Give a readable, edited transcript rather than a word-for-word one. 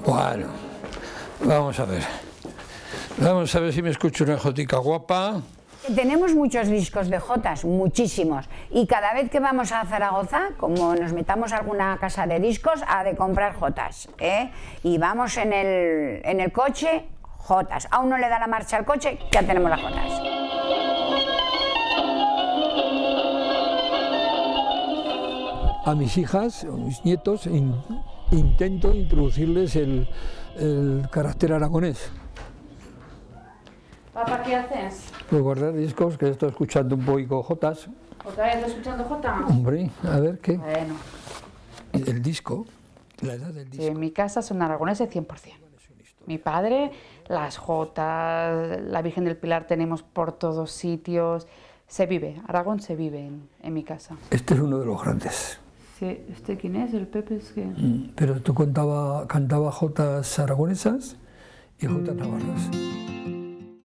Bueno, vamos a ver. Vamos a ver si me escucho una jotica guapa. Tenemos muchos discos de jotas, muchísimos, y cada vez que vamos a Zaragoza, como nos metamos a alguna casa de discos, ha de comprar jotas, ¿eh? Y vamos en el coche, jotas. A uno le da la marcha al coche, ya tenemos las jotas. A mis hijas o mis nietos intento introducirles el carácter aragonés. Papá, ¿qué haces? Pues guardar discos, que estoy escuchando un poco jotas. ¿Otra vez escuchando Jota? Hombre, a ver qué. Bueno. El disco, la edad del disco. Sí, en mi casa son aragoneses 100%. Mi padre, las jotas, la Virgen del Pilar tenemos por todos sitios. Se vive, Aragón se vive en mi casa. Este es uno de los grandes. Sí, ¿este quién es? El Pepe es que... Pero tú cantaba jotas aragonesas y jotas navarras.